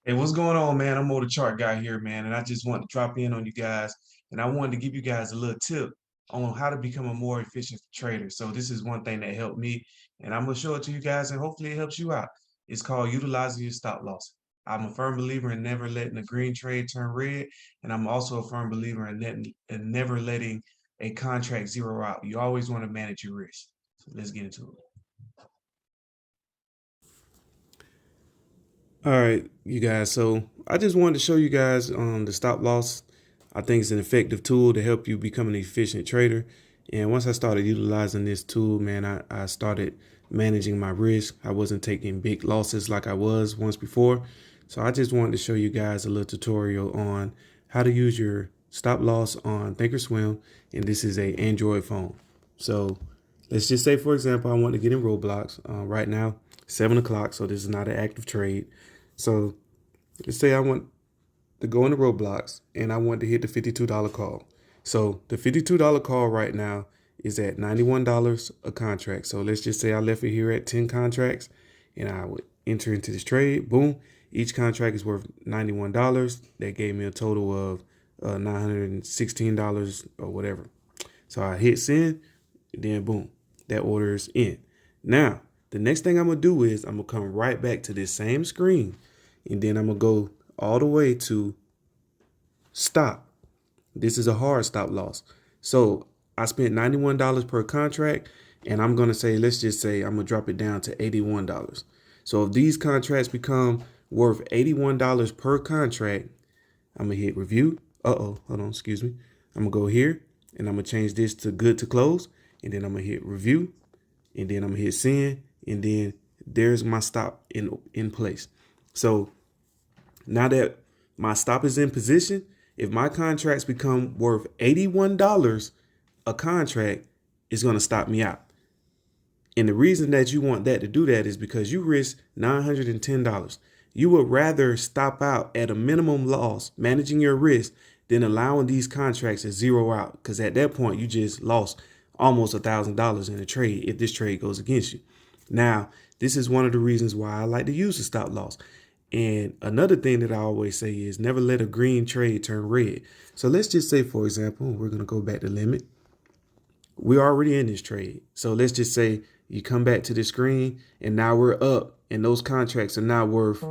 Hey, what's going on, man? I'm the chart guy here, man, and I just want to drop in on you guys, and I wanted to give you guys a little tip on how to become a more efficient trader. So this is one thing that helped me, and I'm gonna show it to you guys, and hopefully it helps you out. It's called utilizing your stop loss. I'm a firm believer in never letting a green trade turn red, and I'm also a firm believer in never letting a contract zero out. You always want to manage your risk. So let's get into it. All right, you guys. So I just wanted to show you guys the stop loss. I think it's an effective tool to help you become an efficient trader. And once I started utilizing this tool, man, I started managing my risk. I wasn't taking big losses like I was once before. So I just wanted to show you guys a little tutorial on how to use your stop loss on Thinkorswim. And this is a Android phone. So let's just say, for example, I want to get in Roblox right now, 7 o'clock. So this is not an active trade. So let's say I want to go into Roblox and I want to hit the $52 call. So the $52 call right now is at $91 a contract. So let's just say I left it here at 10 contracts and I would enter into this trade. Boom. Each contract is worth $91. That gave me a total of $916 or whatever. So I hit send, and then boom, that order is in. Now, the next thing I'm gonna do is I'm gonna come right back to this same screen, and then I'm gonna go all the way to stop. This is a hard stop loss. So I spent $91 per contract, and I'm gonna say, let's just say I'm gonna drop it down to $81. So if these contracts become worth $81 per contract, I'm gonna hit review. Hold on, excuse me. I'm gonna go here and I'm gonna change this to good to close, and then I'm gonna hit review, and then I'm gonna hit send, and then there's my stop in place. So now that my stop is in position, if my contracts become worth $81 a contract, it's gonna stop me out. And the reason that you want that to do that is because you risk $910. You would rather stop out at a minimum loss, managing your risk, than allowing these contracts to zero out. Because at that point, you just lost almost $1,000 in a trade if this trade goes against you. Now, this is one of the reasons why I like to use the stop loss. And another thing that I always say is never let a green trade turn red. So let's just say, for example, we're going to go back to limit. We're already in this trade. So let's just say you come back to the screen and now we're up and those contracts are now worth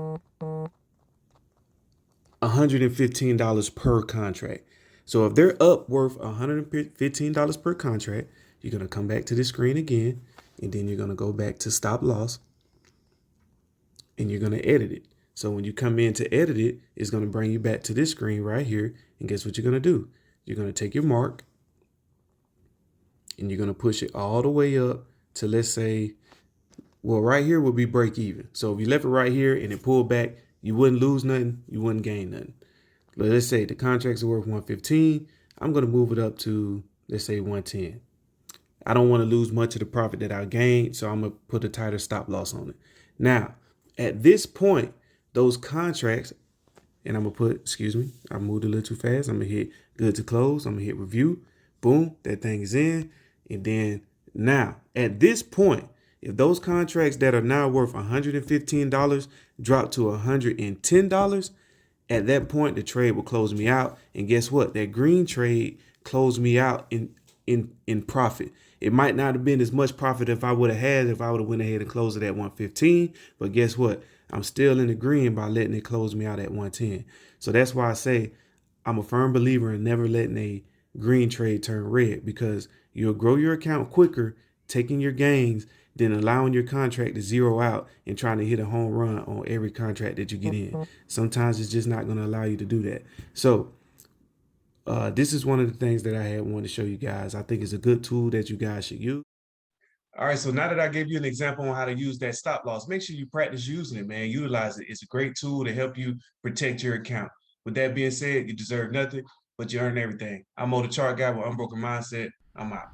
$115 per contract. So if they're up worth $115 per contract, you're going to come back to the screen again, and then you're going to go back to stop loss and you're going to edit it. So when you come in to edit it, it's going to bring you back to this screen right here. And guess what you're going to do? You're going to take your mark and you're going to push it all the way up to, let's say, well, right here would be break even. So if you left it right here and it pulled back, you wouldn't lose nothing, you wouldn't gain nothing. But let's say the contracts are worth 115. I'm going to move it up to, let's say, 110. I don't want to lose much of the profit that I gained, so I'm going to put a tighter stop loss on it. Now, at this point, those contracts, and I'm going to put, excuse me, I moved a little too fast. I'm going to hit good to close. I'm going to hit review. Boom, that thing is in. And then now, at this point, if those contracts that are now worth $115 drop to $110, at that point the trade will close me out. And guess what? That green trade closed me out in profit. It might not have been as much profit if I would have went ahead and closed it at 115. But guess what? I'm still in the green by letting it close me out at 110. So that's why I say I'm a firm believer in never letting a green trade turn red, because you'll grow your account quicker taking your gains than allowing your contract to zero out and trying to hit a home run on every contract that you get in. Sometimes it's just not going to allow you to do that. So this is one of the things that I had wanted to show you guys. I think it's a good tool that you guys should use. All right, so now that I gave you an example on how to use that stop loss, make sure you practice using it, man. Utilize it. It's a great tool to help you protect your account. With that being said, you deserve nothing, but you earn everything. I'm the chart guy with Unbroken Mindset. I'm out.